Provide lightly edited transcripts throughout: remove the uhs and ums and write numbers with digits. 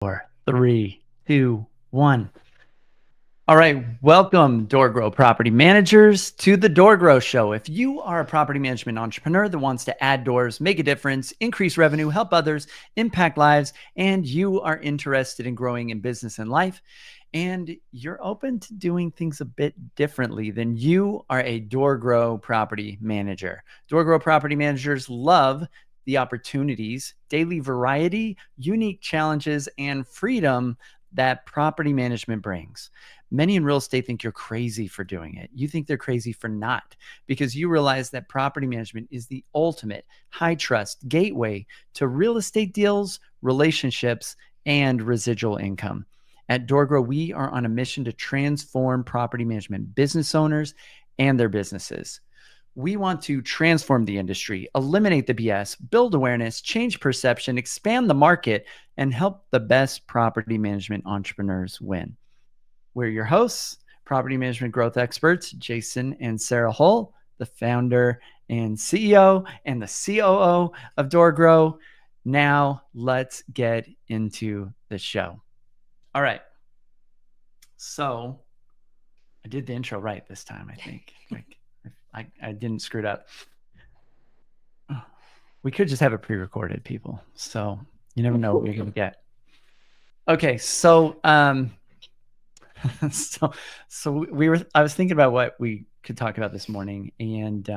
4, 3, 2, 1. All right, welcome DoorGrow property managers to the DoorGrow Show. If you are a property management entrepreneur that wants to add doors, make a difference, increase revenue, help others, impact lives, and you are interested in growing in business and life, and you're open to doing things a bit differently, then you are a DoorGrow property manager. DoorGrow property managers love the opportunities, daily variety, unique challenges, and freedom that property management brings. Many in real estate think you're crazy for doing it. You think they're crazy for not, because you realize that property management is the ultimate high trust gateway to real estate deals, relationships, and residual income. At DoorGrow, we are on a mission to transform property management business owners and their businesses. We want to transform the industry, eliminate the BS, build awareness, change perception, expand the market, and help the best property management entrepreneurs win. We're your hosts, property management growth experts, Jason and Sarah Hull, the founder and CEO and the COO of DoorGrow. Now let's get into the show. All right. So I did the intro right this time, I think. I didn't screw it up. We could just have it pre-recorded, people. So you never know what you're going to get. Okay. So, I was thinking about what we could talk about this morning, and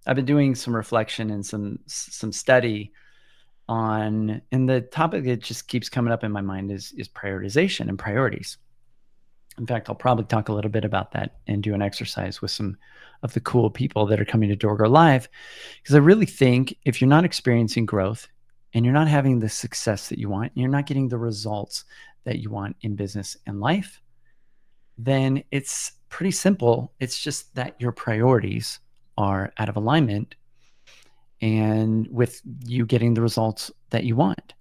I've been doing some reflection and some study on, and the topic that just keeps coming up in my mind is prioritization and priorities. In fact, I'll probably talk a little bit about that and do an exercise with some of the cool people that are coming to DoorGrow Live, because I really think if you're not experiencing growth and you're not having the success that you want, and you're not getting the results that you want in business and life, then it's pretty simple. It's just that your priorities are out of alignment and with you getting the results that you want.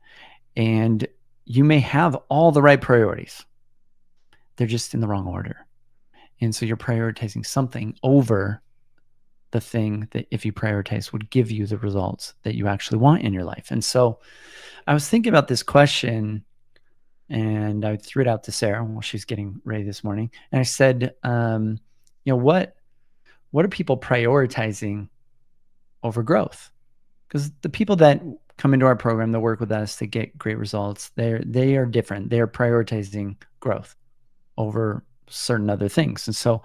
And you may have all the right priorities. They're just in the wrong order. And so you're prioritizing something over the thing that, if you prioritize, would give you the results that you actually want in your life. And so I was thinking about this question, and I threw it out to Sarah while she's getting ready this morning. And I said, what are people prioritizing over growth? Because the people that come into our program, that work with us, to get great results, they are different. They are prioritizing growth over certain other things. And so,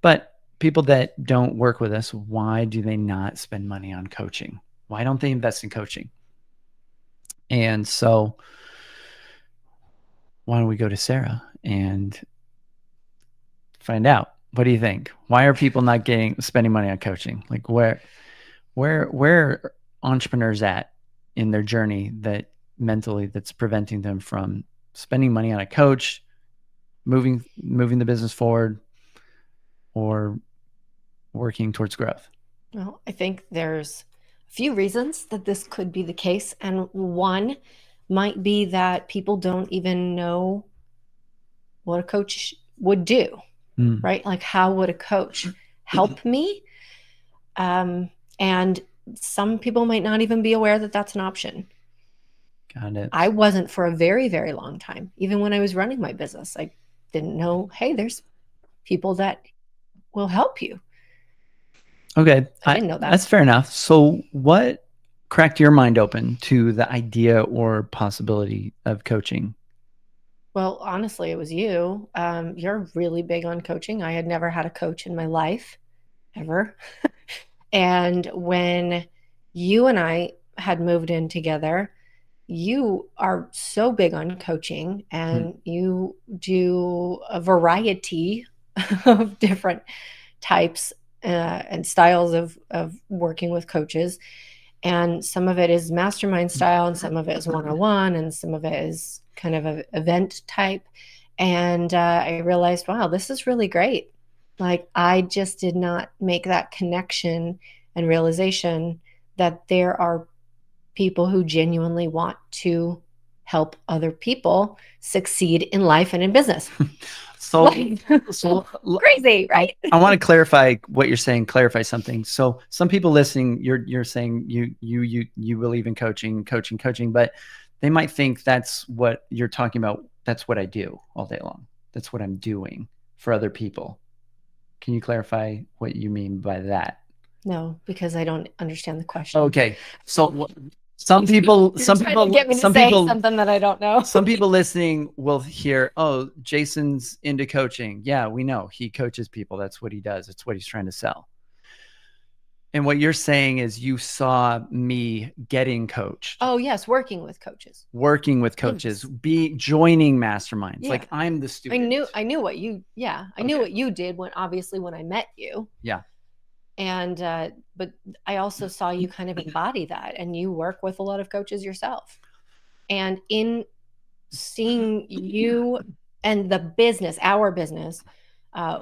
but people that don't work with us, why do they not spend money on coaching? Why don't they invest in coaching? And so why don't we go to Sarah and find out? What do you think? Why are people not spending money on coaching? Like where are entrepreneurs at in their journey that mentally that's preventing them from spending money on a coach, moving the business forward, or working towards growth? Well, I think there's a few reasons that this could be the case. And one might be that people don't even know what a coach would do, right? Like, how would a coach help me? And some people might not even be aware that that's an option. Got it. I wasn't for a very, very long time. Even when I was running my business, I didn't know, hey, there's people that will help you. Okay. I didn't know that. That's fair enough. So what cracked your mind open to the idea or possibility of coaching? Well, honestly, it was you. You're really big on coaching. I had never had a coach in my life, ever. And when you and I had moved in together, you are so big on coaching, and you do a variety of different types and styles of working with coaches. And some of it is mastermind style, and some of it is one-on-one, and some of it is kind of an event type. And I realized, wow, this is really great. Like, I just did not make that connection and realization that there are people who genuinely want to help other people succeed in life and in business. So crazy, right? I want to clarify what you're saying, clarify something. So some people listening, you're saying you believe in coaching, but they might think that's what you're talking about. That's what I do all day long. That's what I'm doing for other people. Can you clarify what you mean by that? No, because I don't understand the question. Okay. So some people, You're trying to get me to say something that I don't know. Some people listening will hear, oh, Jason's into coaching. Yeah, we know he coaches people. That's what he does. It's what he's trying to sell. And what you're saying is you saw me getting coached. Oh, yes. Working with coaches. Yes. Joining masterminds. Yeah. Like I'm the student. I knew what you, I knew what you did when I met you. Yeah. And, but I also saw you kind of embody that, and you work with a lot of coaches yourself. And in seeing you and our business,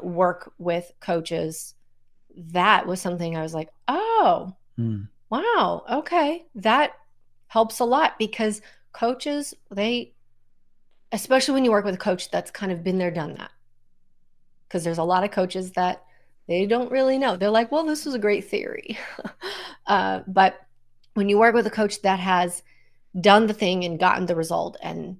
work with coaches, that was something I was like, oh, wow. Okay. That helps a lot, because coaches, especially when you work with a coach that's kind of been there, done that. Because there's a lot of coaches that they don't really know. They're like, well, this is a great theory. But when you work with a coach that has done the thing and gotten the result and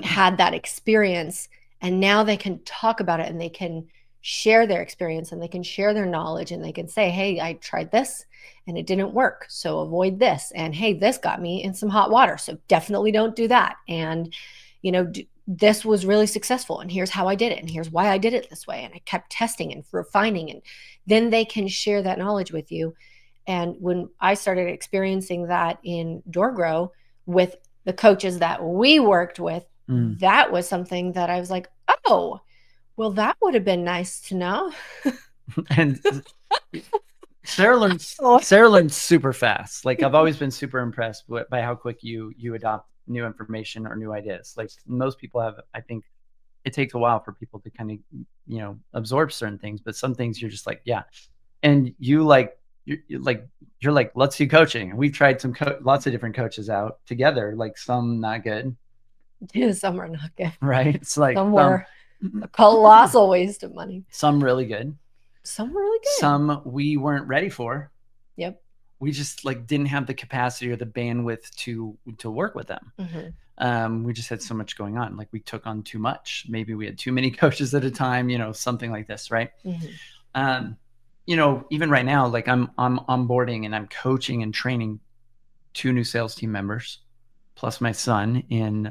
had that experience, and now they can talk about it and they can share their experience and they can share their knowledge and they can say, hey, I tried this and it didn't work, so avoid this. And hey, this got me in some hot water, so definitely don't do that. And, this was really successful, and here's how I did it, and here's why I did it this way. And I kept testing and refining, and then they can share that knowledge with you. And when I started experiencing that in DoorGrow with the coaches that we worked with, that was something that I was like, oh, well, that would have been nice to know. And Sarah learns super fast. Like I've always been super impressed by how quick you adopt new information or new ideas. Like most people have, I think it takes a while for people to kind of, absorb certain things, but some things you're just like, yeah. And you're like, let's do coaching. And we've tried lots of different coaches out together, like some not good. Yeah, some are not good. Right. It's like some were a colossal waste of money. Some really good. Some really good. Some we weren't ready for. Yep. We just didn't have the capacity or the bandwidth to work with them. Mm-hmm. We just had so much going on. Like we took on too much. Maybe we had too many coaches at a time, something like this. Right. Mm-hmm. Even right now, like I'm onboarding and I'm coaching and training 2 new sales team members, plus my son in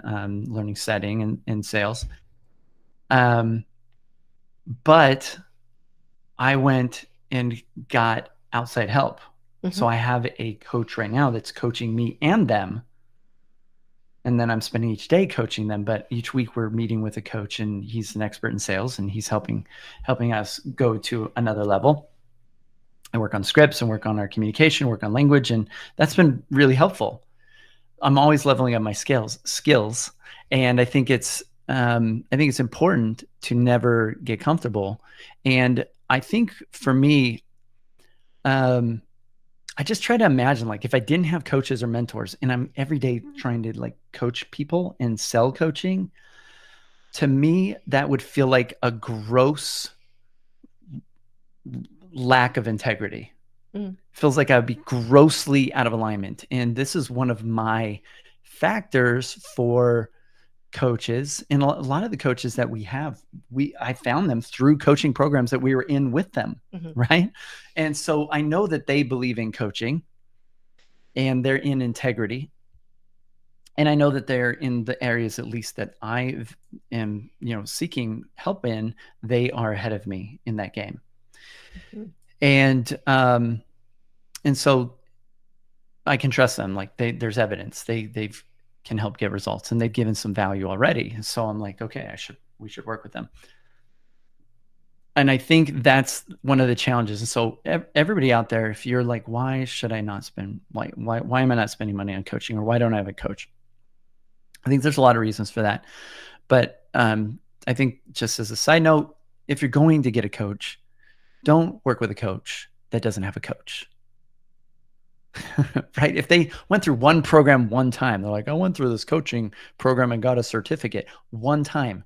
learning setting and sales. But I went and got outside help. Mm-hmm. So I have a coach right now that's coaching me and them. And then I'm spending each day coaching them. But each week we're meeting with a coach, and he's an expert in sales, and he's helping us go to another level. I work on scripts and work on our communication, work on language. And that's been really helpful. I'm always leveling up my skills. And I think it's important to never get comfortable. And I think for me, I just try to imagine, like, if I didn't have coaches or mentors and I'm every day trying to coach people and sell coaching, to me, that would feel like a gross lack of integrity. Feels like I would be grossly out of alignment. And this is one of my factors for coaches. And a lot of the coaches that we have, I found them through coaching programs that we were in with them. Mm-hmm. Right. And so I know that they believe in coaching and they're in integrity. And I know that they're in the areas, at least that I am, seeking help in, they are ahead of me in that game. Mm-hmm. And so I can trust them. Like there's evidence. They've can help get results, and they've given some value already. And so I'm like, okay, we should work with them. And I think that's one of the challenges. And so everybody out there, if you're like, why should I not spend, why am I not spending money on coaching, or why don't I have a coach? I think there's a lot of reasons for that. But I think, just as a side note, if you're going to get a coach, don't work with a coach that doesn't have a coach. Right? If they went through one program one time, they're like, I went through this coaching program and got a certificate one time,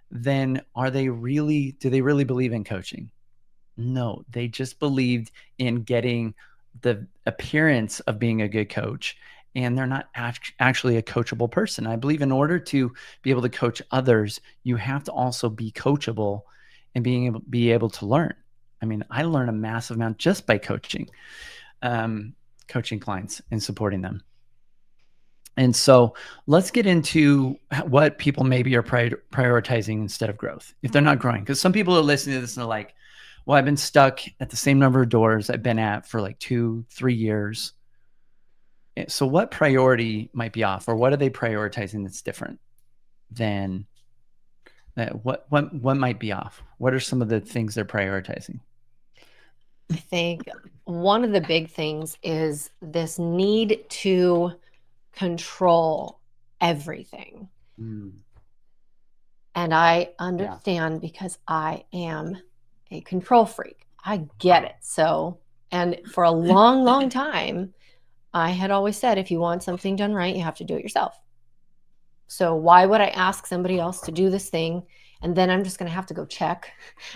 then do they really believe in coaching? No, they just believed in getting the appearance of being a good coach and they're not actually a coachable person. I believe in order to be able to coach others, you have to also be coachable and be able to learn. I mean, I learn a massive amount just by coaching clients and supporting them. And so let's get into what people maybe are prioritizing instead of growth if they're not growing. Because some people are listening to this and they're like, well, I've been stuck at the same number of doors I've been at for like 2-3 years. So what priority might be off, or what are they prioritizing that's different than that? What might be off? What are some of the things they're prioritizing? I think one of the big things is this need to control everything. And I understand because I am a control freak. I get it. So, and for a long, long time, I had always said, if you want something done right, you have to do it yourself. So why would I ask somebody else to do this thing? And then I'm just going to have to go check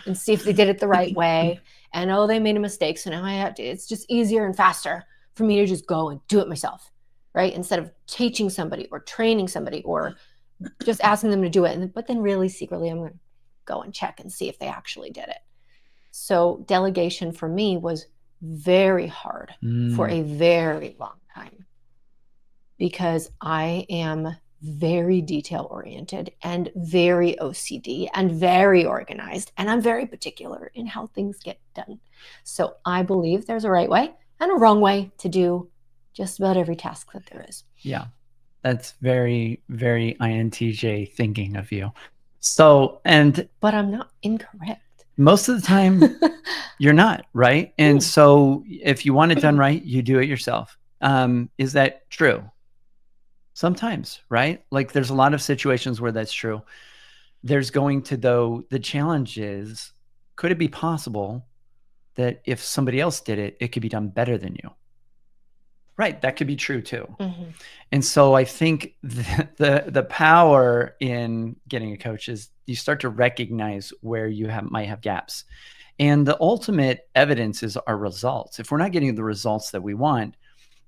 and see if they did it the right way. And, oh, they made a mistake. So now I have to, it's just easier and faster for me to just go and do it myself, right? Instead of teaching somebody or training somebody or just asking them to do it. But then really secretly, I'm going to go and check and see if they actually did it. So delegation for me was very hard for a very long time because I am very detail oriented and very OCD and very organized. And I'm very particular in how things get done. So I believe there's a right way and a wrong way to do just about every task that there is. Yeah, that's very, very INTJ thinking of you. So, but I'm not incorrect. Most of the time you're not, right? And so if you want it done right, you do it yourself. Is that true? Sometimes, right? Like there's a lot of situations where that's true. There's going to, though, the challenge is, could it be possible that if somebody else did it, it could be done better than you? Right. That could be true too. And so I think the power in getting a coach is you start to recognize where you might have gaps. And the ultimate evidence is our results. If we're not getting the results that we want,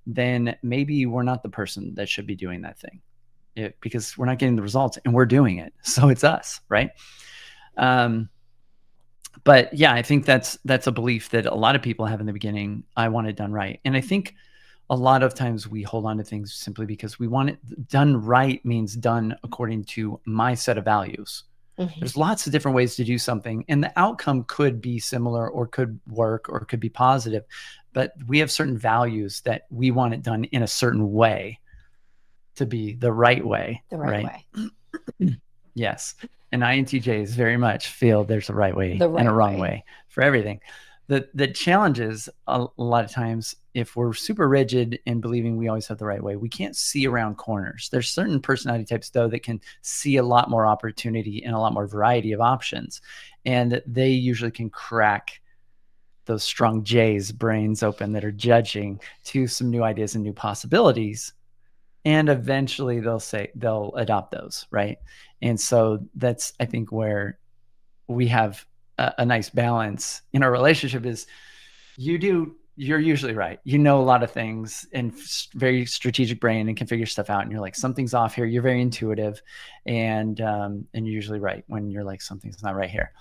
then maybe we're not the person that should be doing that thing because we're not getting the results and we're doing it. So it's us, right? But yeah, I think that's a belief that a lot of people have in the beginning. I want it done right. And I think a lot of times we hold on to things simply because we want it done right means done according to my set of values. There's lots of different ways to do something, and the outcome could be similar or could work or could be positive, but we have certain values that we want it done in a certain way to be the right way. The right way. Yes. And INTJs very much feel there's a right way and a wrong way for everything. The challenge is a lot of times, if we're super rigid in believing we always have the right way, we can't see around corners. There's certain personality types, though, that can see a lot more opportunity and a lot more variety of options. And they usually can crack those strong J's brains open that are judging to some new ideas and new possibilities. And eventually they'll adopt those, right? And so that's, I think, where we have a nice balance in our relationship is you're usually right. You know a lot of things and very strategic brain and can figure stuff out. And you're like, something's off here. You're very intuitive and you're usually right when you're like, something's not right here.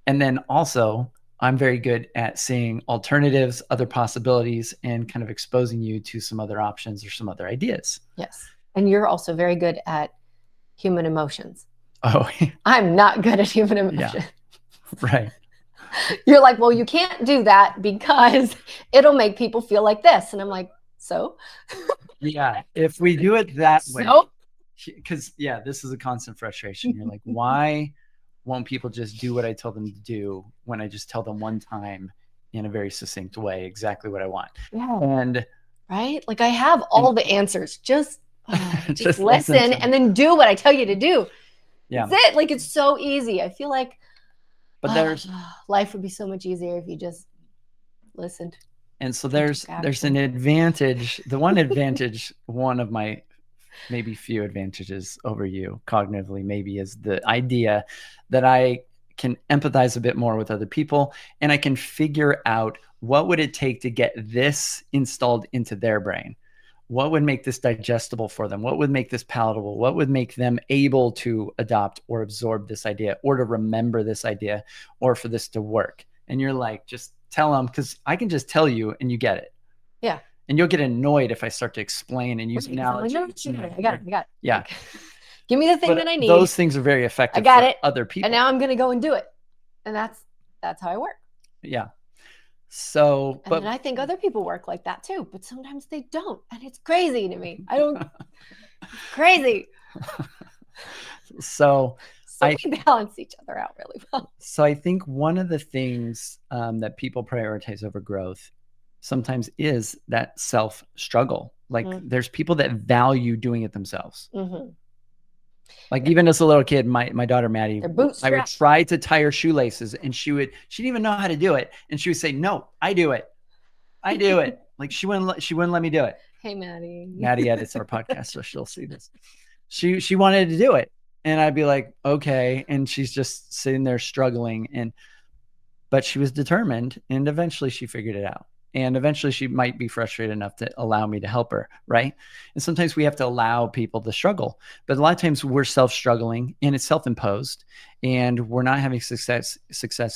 And then also I'm very good at seeing alternatives, other possibilities, and kind of exposing you to some other options or some other ideas. Yes. And you're also very good at human emotions. Oh, I'm not good at human emotions. Yeah. Right. You're like, well, you can't do that because it'll make people feel like this. And I'm like, so? Yeah. If we do it that way, because this is a constant frustration. You're like, why won't people just do what I tell them to do when I just tell them one time in a very succinct way exactly what I want? Yeah. And right? Like I have all the answers. Just listen and then do what I tell you to do. Yeah. That's it. Like it's so easy. I feel like life would be so much easier if you just listened. And so there's an advantage. The one advantage, one of my maybe few advantages over you cognitively maybe, is the idea that I can empathize a bit more with other people and I can figure out what would it take to get this installed into their brain. What would make this digestible for them? What would make this palatable? What would make them able to adopt or absorb this idea, or to remember this idea, or for this to work? And you're like, just tell them, because I can just tell you and you get it. Yeah. And you'll get annoyed if I start to explain and use analogies. Like, no, I got it. Yeah. Like, give me the thing that I need. Those things are very effective I got it. other people. And now I'm going to go and do it. And that's how I work. Yeah. So, and I think other people work like that too, but sometimes they don't. And it's crazy to me. Crazy. So we balance each other out really well. So I think one of the things that people prioritize over growth sometimes is that self-struggle. Like there's people that value doing it themselves. Like even as a little kid, my daughter Maddie, I would try to tie her shoelaces and she didn't even know how to do it. And she would say, no, I do it. Like she wouldn't let me do it. Hey, Maddie. Maddie edits our podcast, so she'll see this. She wanted to do it. And I'd be like, okay. And she's just sitting there struggling. But she was determined, and eventually she figured it out. And eventually she might be frustrated enough to allow me to help her, right? And sometimes we have to allow people to struggle. But a lot of times we're self-struggling and it's self-imposed, and we're not having success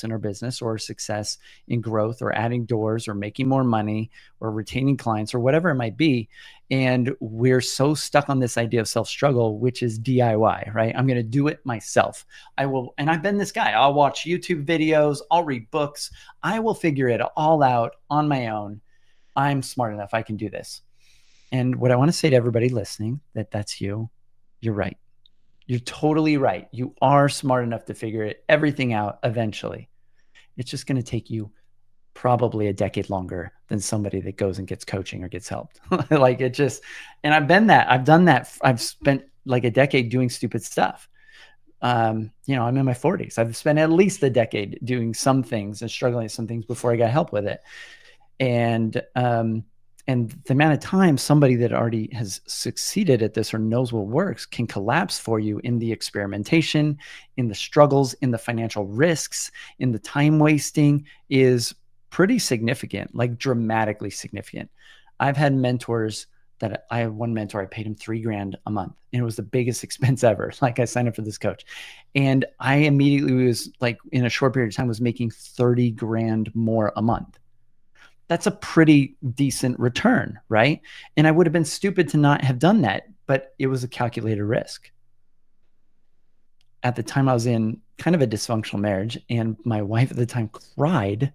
in our business, or success in growth, or adding doors, or making more money, or retaining clients, or whatever it might be. And we're so stuck on this idea of self-struggle, which is DIY, right? I'm going to do it myself. I will. And I've been this guy. I'll watch YouTube videos. I'll read books. I will figure it all out on my own. I'm smart enough. I can do this. And what I want to say to everybody listening, that's you. You're right. You're totally right. You are smart enough to figure everything out eventually. It's just going to take you probably a decade longer than somebody that goes and gets coaching or gets helped. Like it just, and I've done that. I've spent like a decade doing stupid stuff. I'm in my 40s. I've spent at least a decade doing some things and struggling with some things before I got help with it. And the amount of time somebody that already has succeeded at this or knows what works can collapse for you in the experimentation, in the struggles, in the financial risks, in the time wasting is pretty significant, like dramatically significant. I've had mentors that I have one mentor, I paid him $3,000 a month, and it was the biggest expense ever. Like I signed up for this coach, and I immediately was like, in a short period of time, was making $30,000 more a month. That's a pretty decent return, right? And I would have been stupid to not have done that, but it was a calculated risk. At the time, I was in kind of a dysfunctional marriage, and my wife at the time cried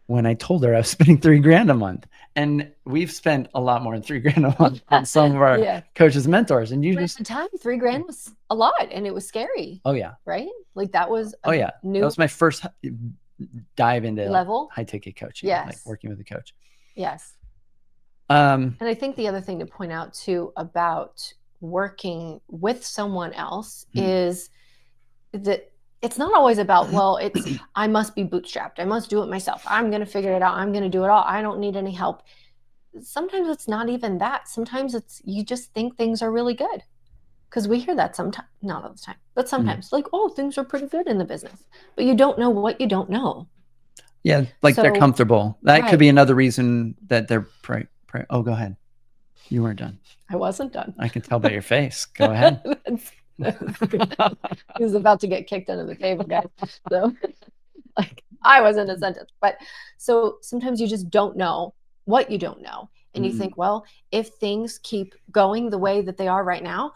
when I told her I was spending $3,000 a month. And we've spent a lot more than $3,000 a month on some of our coaches, mentors. And at the time, $3,000 was a lot, and it was scary. Oh yeah. Right? Like that was that was my first dive into level high ticket coaching. Yes. Like working with a coach. Yes. And I think the other thing to point out too about working with someone else is that it's not always about, well, I must be bootstrapped. I must do it myself. I'm going to figure it out. I'm going to do it all. I don't need any help. Sometimes it's not even that. Sometimes you just think things are really good. Because we hear that sometimes, not all the time, but sometimes like, oh, things are pretty good in the business, but you don't know what you don't know. Yeah. Like they're comfortable. That could be another reason that they're oh, go ahead. You weren't done. I wasn't done. I can tell by your face. Go ahead. He was about to get kicked under the table, guys. So like I was in a sentence. But so sometimes you just don't know what you don't know. And you think, well, if things keep going the way that they are right now,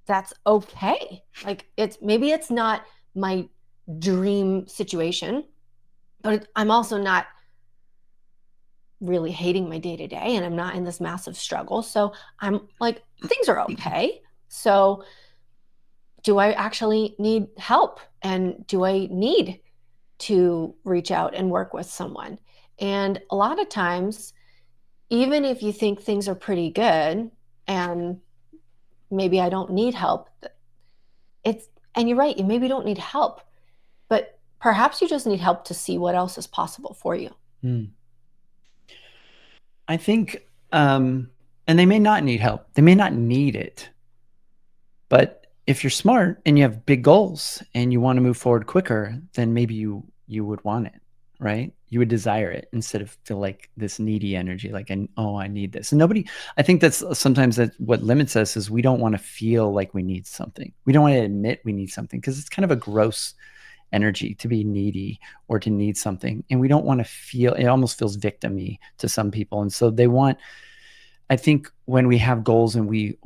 that's okay. Like maybe it's not my dream situation, but I'm also not really hating my day to day, and I'm not in this massive struggle. So I'm like, things are okay. So do I actually need help? And do I need to reach out and work with someone? And a lot of times, even if you think things are pretty good and maybe I don't need help, and you're right, you maybe don't need help, but perhaps you just need help to see what else is possible for you. I think, and they may not need help. They may not need it. But if you're smart and you have big goals and you want to move forward quicker, then maybe you would want it, right? you would desire it instead of feel like this needy energy, like, I need this. And nobody, I think that's sometimes that what limits us is we don't want to feel like we need something. We don't want to admit we need something because it's kind of a gross energy to be needy or to need something. And we don't want to feel, it almost feels victim-y to some people. And so they want, I think when we have goals and we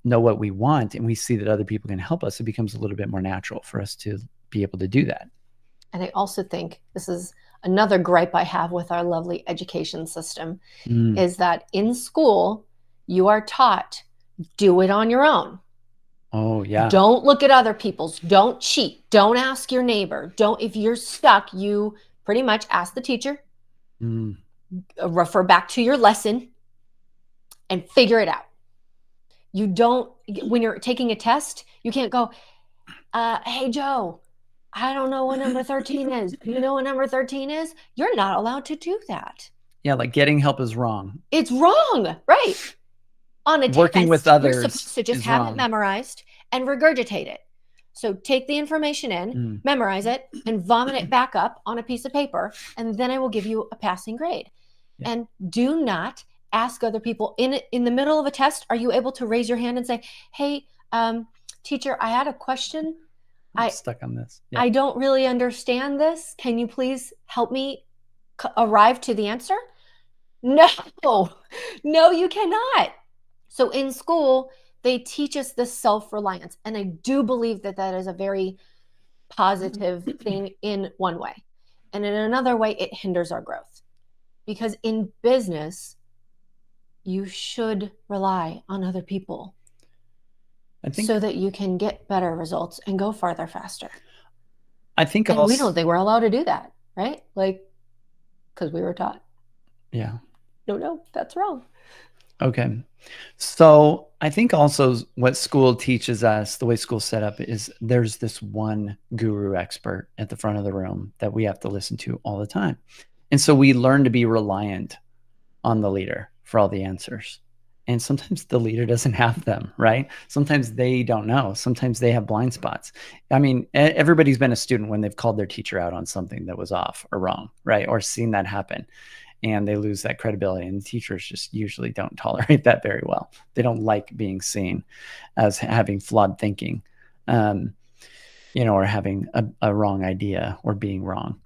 know what we want and we see that other people can help us, it becomes a little bit more natural for us to be able to do that. And I also think this is another gripe I have with our lovely education system is that in school, you are taught, do it on your own. Oh, yeah. Don't look at other people's. Don't cheat. Don't ask your neighbor. If you're stuck, you pretty much ask the teacher, refer back to your lesson, and figure it out. You don't, when you're taking a test, you can't go, hey, Joe, I don't know what number 13 is. Do you know what number 13 is? You're not allowed to do that. Yeah, like getting help is wrong. It's wrong, right? On a Working test, with others, you're supposed to just have it memorized and regurgitate it. So take the information in, memorize it, and vomit it back up on a piece of paper, and then I will give you a passing grade. Yeah. And do not ask other people in the middle of a test. Are you able to raise your hand and say, hey, teacher, I had a question. I'm stuck on this. Yeah. I don't really understand this. Can you please help me arrive to the answer? No, you cannot. So in school, they teach us this self-reliance. And I do believe that that is a very positive thing in one way. And in another way, it hinders our growth. Because in business, you should rely on other people. I think so that you can get better results and go farther faster. I think and we don't think we're allowed to do that, right? Like, because we were taught. Yeah. No, that's wrong. Okay. So I think also what school teaches us, the way school's set up, is there's this one guru expert at the front of the room that we have to listen to all the time. And so we learn to be reliant on the leader for all the answers. And sometimes the leader doesn't have them, right? Sometimes they don't know. Sometimes they have blind spots. I mean, everybody's been a student when they've called their teacher out on something that was off or wrong, right? Or seen that happen. And they lose that credibility. And teachers just usually don't tolerate that very well. They don't like being seen as having flawed thinking, or having a wrong idea or being wrong.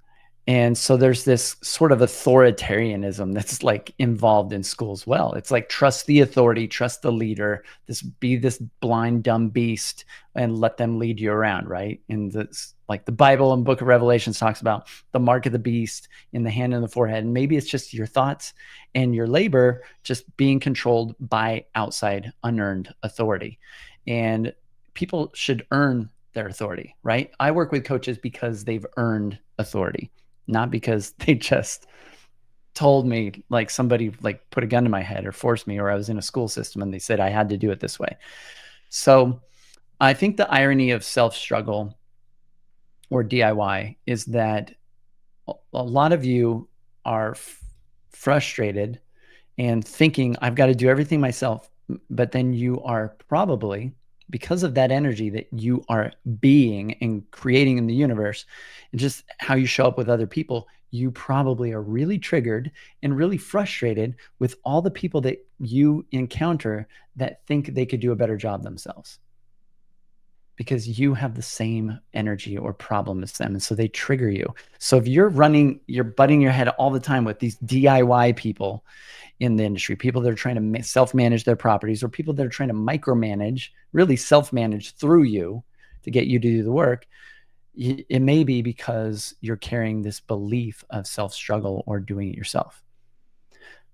And so there's this sort of authoritarianism that's like involved in school as well. It's like, trust the authority, trust the leader, be this blind, dumb beast and let them lead you around, right? And this, like the Bible and Book of Revelations talks about the mark of the beast in the hand and the forehead. And maybe it's just your thoughts and your labor just being controlled by outside unearned authority. And people should earn their authority, right? I work with coaches because they've earned authority. Not because they just told me, like somebody like put a gun to my head or forced me, or I was in a school system and they said I had to do it this way. So I think the irony of self-struggle or DIY is that a lot of you are frustrated and thinking I've got to do everything myself, but then you are probably, because of that energy that you are being and creating in the universe and just how you show up with other people, you probably are really triggered and really frustrated with all the people that you encounter that think they could do a better job themselves because you have the same energy or problem as them. And so they trigger you. So if you're butting your head all the time with these DIY people in the industry, people that are trying to self-manage their properties, or people that are trying to micromanage, really self-manage through you to get you to do the work, it may be because you're carrying this belief of self-struggle or doing it yourself.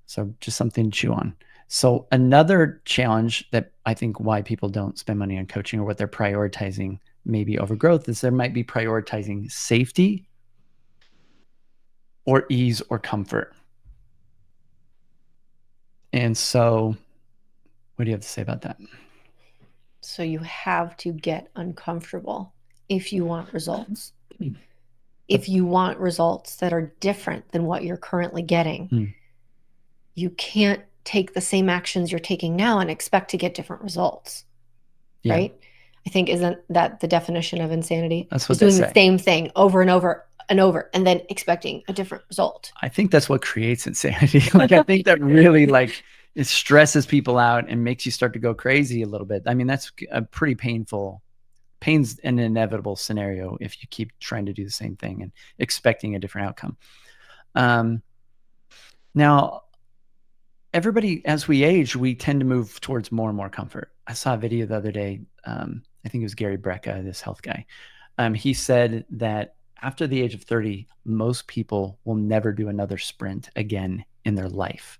So just something to chew on. So another challenge that I think why people don't spend money on coaching, or what they're prioritizing maybe over growth, is there might be prioritizing safety or ease or comfort. And so what do you have to say about that? So you have to get uncomfortable if you want results. If you want results that are different than what you're currently getting, you can't take the same actions you're taking now and expect to get different results, right? I think, isn't that the definition of insanity? That's what doing the same thing over and over and over, and then expecting a different result. I think that's what creates insanity. Like, I think that really, like, it stresses people out and makes you start to go crazy a little bit. I mean, that's a pretty pain's an inevitable scenario if you keep trying to do the same thing and expecting a different outcome. Now, everybody, as we age, we tend to move towards more and more comfort. I saw a video the other day. I think it was Gary Brecka, this health guy. He said that after the age of 30, most people will never do another sprint again in their life.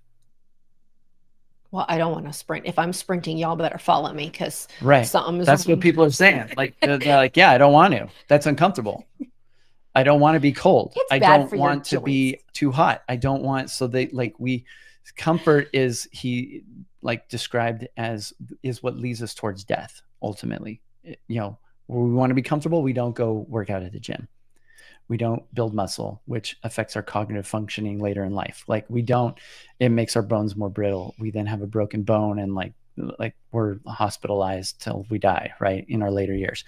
Well, I don't want to sprint. If I'm sprinting, y'all better follow me, because Right. something is That's wrong. what people are saying. Like, they're like, yeah, I don't want to. That's uncomfortable. I don't want to be cold. It's I bad don't for your want to be joints. too hot. I don't want, so they like, comfort is, he like described as, is what leads us towards death. Ultimately, you know, where we want to be comfortable, we don't go work out at the gym. We don't build muscle, which affects our cognitive functioning later in life. Like, we don't, it makes our bones more brittle. We then have a broken bone and like we're hospitalized till we die, right? In our later years,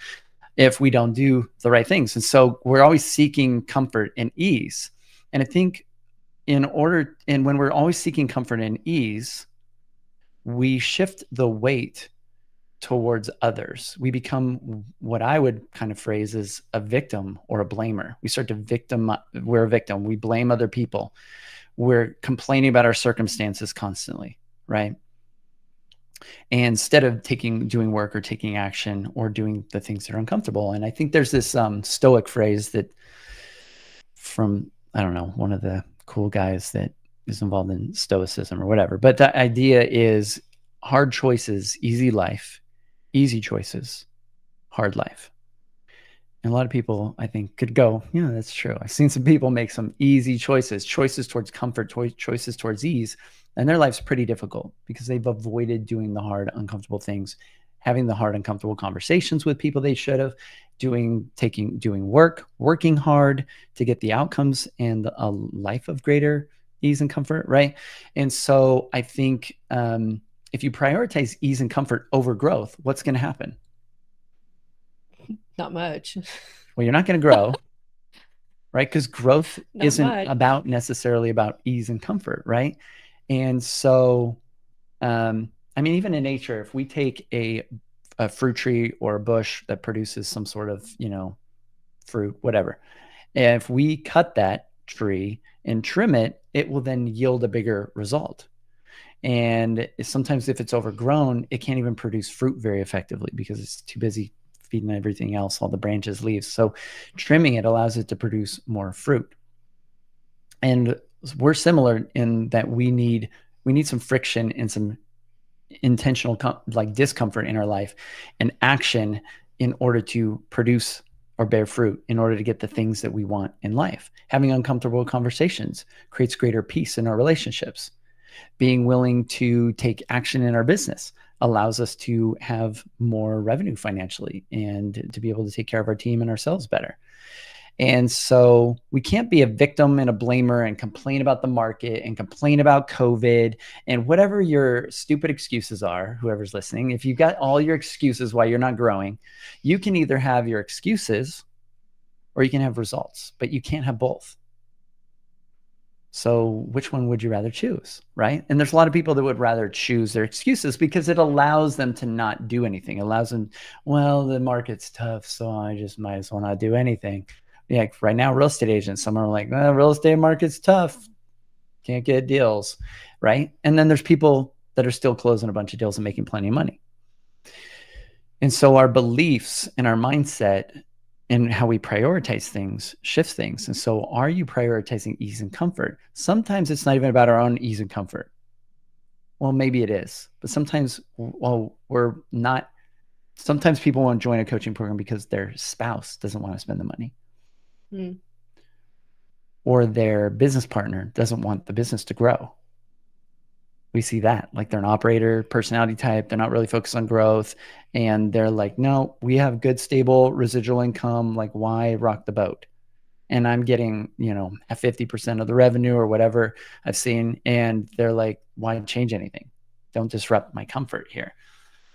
if we don't do the right things. And so we're always seeking comfort and ease. And I think when we're always seeking comfort and ease, we shift the weight towards others. We become what I would kind of phrase as a victim or a blamer. We start to we're a victim. We blame other people. We're complaining about our circumstances constantly, right? And instead of doing work or taking action or doing the things that are uncomfortable. And I think there's this Stoic phrase that from, I don't know, one of the cool guys that is involved in Stoicism or whatever. But the idea is hard choices, easy life. Easy choices, hard life. And a lot of people, I think, could go, yeah, that's true. I've seen some people make some easy choices towards comfort, choices towards ease, and their life's pretty difficult because they've avoided doing the hard, uncomfortable things, having the hard, uncomfortable conversations with people they should have, working hard to get the outcomes and a life of greater ease and comfort, right? And so I think if you prioritize ease and comfort over growth, what's going to happen? Not much. Well, you're not going to grow, right? Because growth Not isn't much. necessarily about ease and comfort, right? And so, I mean, even in nature, if we take a fruit tree or a bush that produces some sort of, fruit, whatever, and if we cut that tree and trim it, it will then yield a bigger result. And sometimes if it's overgrown, it can't even produce fruit very effectively because it's too busy feeding everything else, all the branches, leaves. So trimming it allows it to produce more fruit. And we're similar in that we need some friction and some intentional discomfort in our life and action in order to produce or bear fruit, in order to get the things that we want in life. Having uncomfortable conversations creates greater peace in our relationships. Being willing to take action in our business allows us to have more revenue financially and to be able to take care of our team and ourselves better. And so we can't be a victim and a blamer and complain about the market and complain about COVID and whatever your stupid excuses are, whoever's listening. If you've got all your excuses why you're not growing, you can either have your excuses or you can have results, but you can't have both. So which one would you rather choose, right? And there's a lot of people that would rather choose their excuses because it allows them to not do anything. It allows them, well, the market's tough, so I just might as well not do anything. Yeah, right now, real estate agents, some are like, well, real estate market's tough. Can't get deals, right? And then there's people that are still closing a bunch of deals and making plenty of money. And so our beliefs and our mindset and how we prioritize things shifts things. And so are you prioritizing ease and comfort? Sometimes it's not even about our own ease and comfort. Well, maybe it is, but sometimes, we're not. Sometimes people want to join a coaching program because their spouse doesn't want to spend the money. Or their business partner doesn't want the business to grow. We see that, like they're an operator personality type. They're not really focused on growth. And they're like, no, we have good, stable residual income. Like, why rock the boat? And I'm getting, at 50% of the revenue or whatever I've seen. And they're like, why change anything? Don't disrupt my comfort here.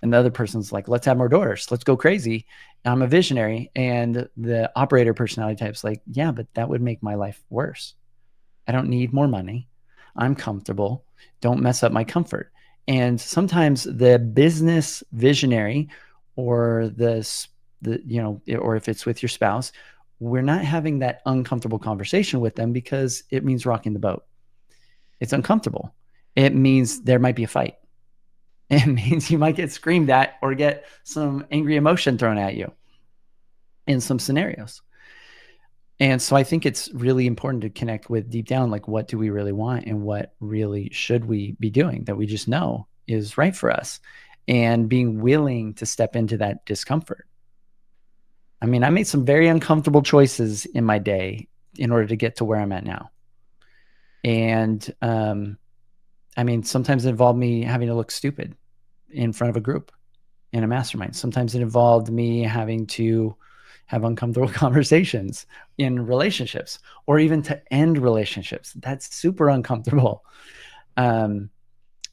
And the other person's like, let's have more daughters. Let's go crazy. I'm a visionary, and the operator personality type's like, yeah, but that would make my life worse. I don't need more money. I'm comfortable. Don't mess up my comfort. And sometimes the business visionary, or or if it's with your spouse, we're not having that uncomfortable conversation with them because it means rocking the boat. It's uncomfortable. It means there might be a fight. It means you might get screamed at or get some angry emotion thrown at you in some scenarios. And so I think it's really important to connect with deep down, like, what do we really want and what really should we be doing that we just know is right for us, and being willing to step into that discomfort. I mean, I made some very uncomfortable choices in my day in order to get to where I'm at now. And I mean, sometimes it involved me having to look stupid in front of a group in a mastermind. Sometimes it involved me having to have uncomfortable conversations in relationships, or even to end relationships. That's super uncomfortable. And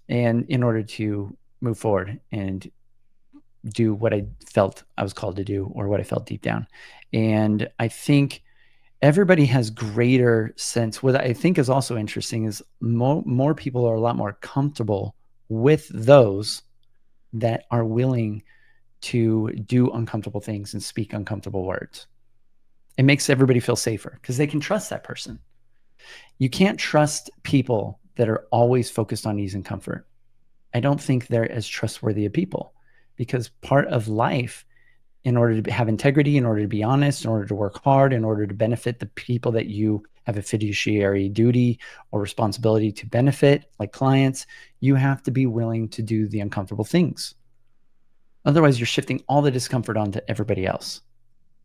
in order to move forward and do what I felt I was called to do, or what I felt deep down. And I think everybody has greater sense. What I think is also interesting is more people are a lot more comfortable with those that are willing to do uncomfortable things and speak uncomfortable words. It makes everybody feel safer because they can trust that person. You can't trust people that are always focused on ease and comfort. I don't think they're as trustworthy of people, because part of life, in order to have integrity, in order to be honest, in order to work hard, in order to benefit the people that you have a fiduciary duty or responsibility to benefit, like clients, you have to be willing to do the uncomfortable things. Otherwise, you're shifting all the discomfort onto everybody else.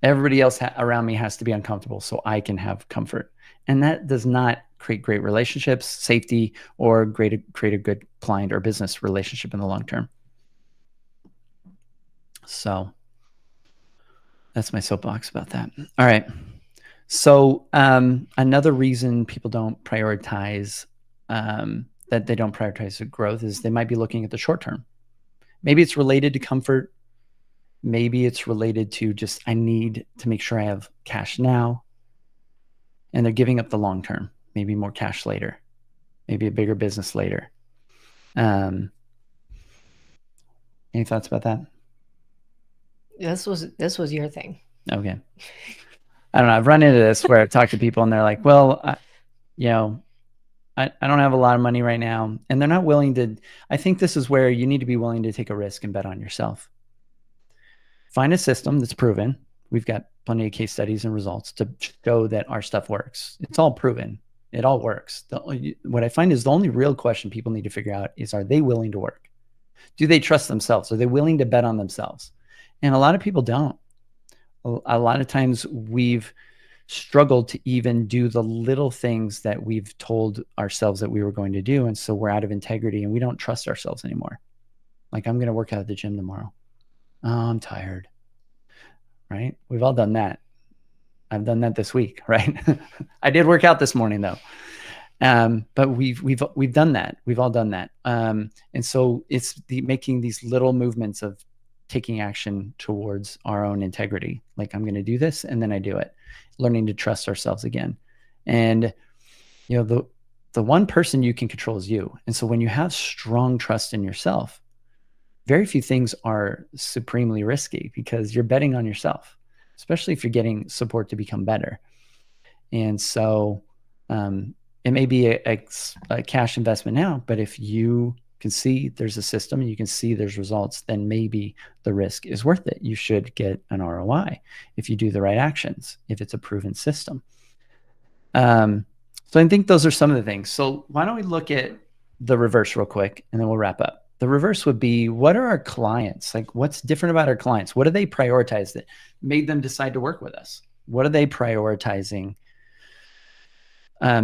Everybody else around me has to be uncomfortable so I can have comfort. And that does not create great relationships, safety, or create a good client or business relationship in the long term. So that's my soapbox about that. All right. So another reason people don't prioritize, that they don't prioritize growth, is they might be looking at the short term. Maybe it's related to comfort. Maybe it's related to just, I need to make sure I have cash now. And they're giving up the long term, maybe more cash later, maybe a bigger business later. Any thoughts about that? This was your thing. Okay. I don't know. I've run into this where I've talked to people and they're like, well, I don't have a lot of money right now. And they're not willing to. I think this is where you need to be willing to take a risk and bet on yourself. Find a system that's proven. We've got plenty of case studies and results to show that our stuff works. It's all proven. It all works. What I find is the only real question people need to figure out is, are they willing to work? Do they trust themselves? Are they willing to bet on themselves? And a lot of people don't. A lot of times we've struggled to even do the little things that we've told ourselves that we were going to do. And so we're out of integrity and we don't trust ourselves anymore. Like, I'm going to work out at the gym tomorrow. Oh, I'm tired. Right? We've all done that. I've done that this week, right? I did work out this morning though. But we've done that. We've all done that. And so it's making these little movements of taking action towards our own integrity. Like, I'm going to do this, and then I do it. Learning to trust ourselves again. And, the one person you can control is you. And so when you have strong trust in yourself, very few things are supremely risky, because you're betting on yourself, especially if you're getting support to become better. And so it may be a cash investment now, but if you can see there's a system and you can see there's results, then maybe the risk is worth it. You should get an ROI if you do the right actions, if it's a proven system. So I think those are some of the things. So why don't we look at the reverse real quick, and then we'll wrap up. The reverse would be, what are our clients? Like, what's different about our clients? What do they prioritize that made them decide to work with us? What are they prioritizing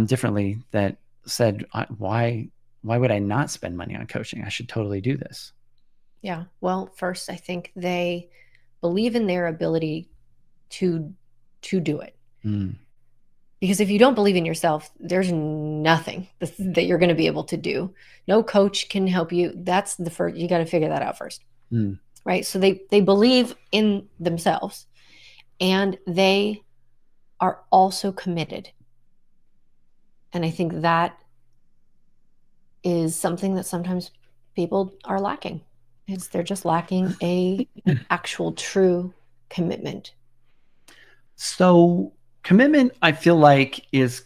differently that said, why would I not spend money on coaching? I should totally do this. Yeah. Well, first, I think they believe in their ability to do it. Because if you don't believe in yourself, there's nothing that you're going to be able to do. No coach can help you. That's the first, you got to figure that out first. right? So they believe in themselves, and they are also committed. And I think that is something that sometimes people are lacking. They're just lacking an actual true commitment. So commitment, I feel like, is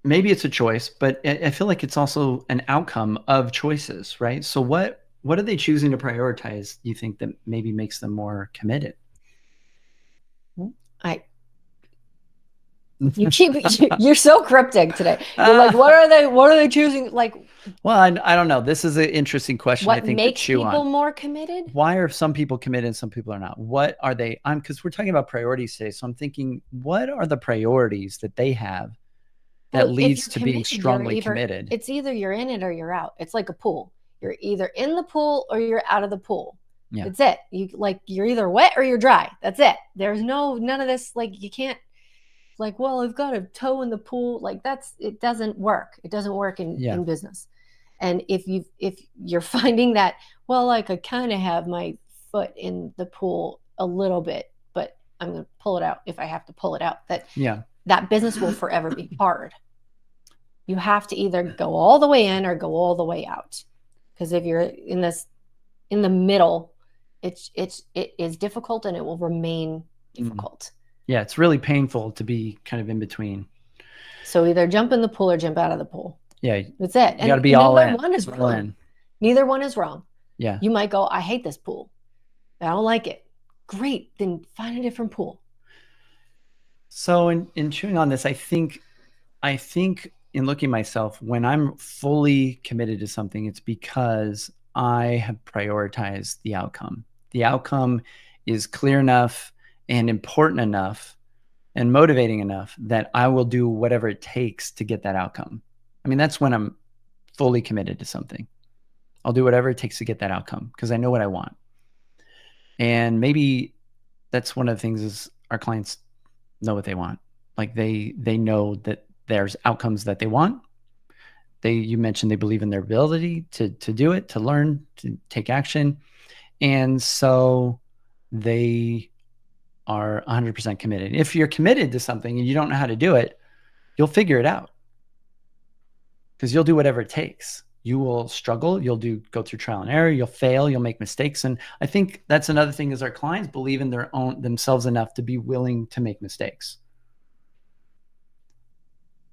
maybe it's a choice, but I feel like it's also an outcome of choices, right? So what are they choosing to prioritize, you think, that maybe makes them more committed? I you're so cryptic today. You're like, what are they choosing? Like, well, I don't know. This is an interesting question, I what think, to makes chew people on. more committed? Why are some people committed and some people are not? What are they? Because we're talking about priorities today. So I'm thinking, what are the priorities that they have that Well, if leads you're to being committed, you're strongly committed? it's either you're in it or you're out. It's like a pool. You're either in the pool or you're out of the pool. Yeah. That's it. You're either wet or you're dry. That's it. There's none of this, like, you can't, like, well, I've got a toe in the pool. Like, it doesn't work. It doesn't work in business. And if you're finding that, well, like, I kind of have my foot in the pool a little bit, but I'm going to pull it out if I have to pull it out, that business will forever be hard. You have to either go all the way in or go all the way out. Because if you're in the middle, it is difficult, and it will remain difficult. Yeah, it's really painful to be kind of in between. So either jump in the pool or jump out of the pool. Yeah, that's it. You got to be all in. One is wrong. Neither one is wrong. Yeah, you might go, I hate this pool. I don't like it. Great, then find a different pool. So in chewing on this, I think in looking at myself, when I'm fully committed to something, it's because I have prioritized the outcome. The outcome is clear enough and important enough and motivating enough that I will do whatever it takes to get that outcome. I mean, that's when I'm fully committed to something. I'll do whatever it takes to get that outcome because I know what I want. And maybe that's one of the things is our clients know what they want. Like they know that there's outcomes that they want. You mentioned they believe in their ability to do it, to learn, to take action. And so they are 100% committed. If you're committed to something and you don't know how to do it, you'll figure it out because you'll do whatever it takes. You will struggle. You'll go through trial and error. You'll fail. You'll make mistakes. And I think that's another thing is our clients believe in themselves enough to be willing to make mistakes.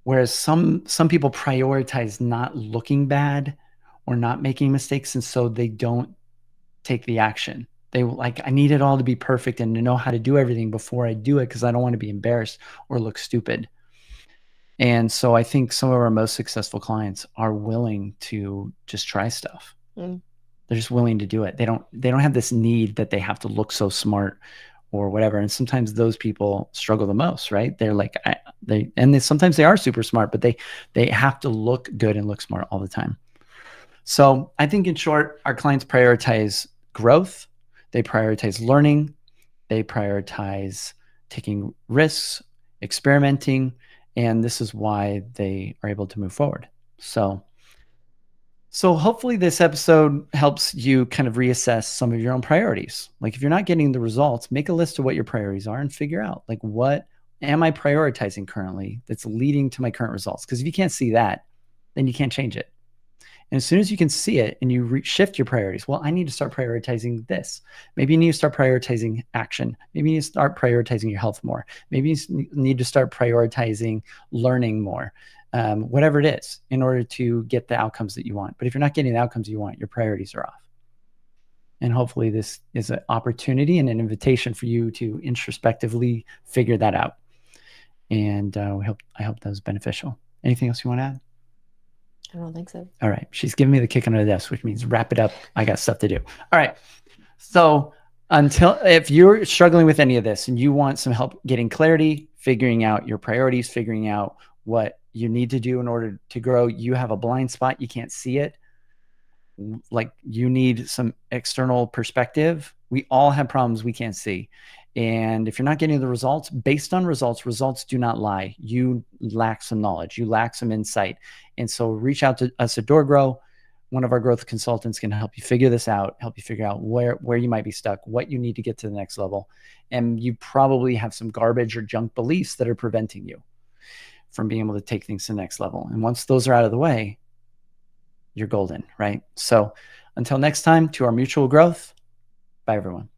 Whereas some people prioritize not looking bad or not making mistakes. And so they don't take the action. They like, I need it all to be perfect and to know how to do everything before I do it because I don't want to be embarrassed or look stupid. And so I think some of our most successful clients are willing to just try stuff. They're just willing to do it. They don't have this need that they have to look so smart or whatever. And sometimes those people struggle the most, right? They're like, sometimes they are super smart, but they have to look good and look smart all the time. So I think in short, our clients prioritize growth. They prioritize learning. They prioritize taking risks, experimenting, and this is why they are able to move forward. So hopefully this episode helps you kind of reassess some of your own priorities. Like if you're not getting the results, make a list of what your priorities are and figure out like, what am I prioritizing currently that's leading to my current results? Because if you can't see that, then you can't change it. And as soon as you can see it and you shift your priorities, well, I need to start prioritizing this. Maybe you need to start prioritizing action. Maybe you need to start prioritizing your health more. Maybe you need to start prioritizing learning more, whatever it is, in order to get the outcomes that you want. But if you're not getting the outcomes you want, your priorities are off. And hopefully this is an opportunity and an invitation for you to introspectively figure that out. And I hope that was beneficial. Anything else you want to add? I don't think so. All right. She's giving me the kick under the desk, which means wrap it up. I got stuff to do. All right. So if you're struggling with any of this and you want some help getting clarity, figuring out your priorities, figuring out what you need to do in order to grow, you have a blind spot, you can't see it, like you need some external perspective. We all have problems we can't see. And if you're not getting the results, based on results do not lie. You lack some knowledge, you lack some insight. And so reach out to us at DoorGrow. one of our growth consultants can help you figure this out, help you figure out where you might be stuck, what you need to get to the next level. And you probably have some garbage or junk beliefs that are preventing you from being able to take things to the next level. And once those are out of the way, you're golden, right? So until next time, to our mutual growth, bye everyone.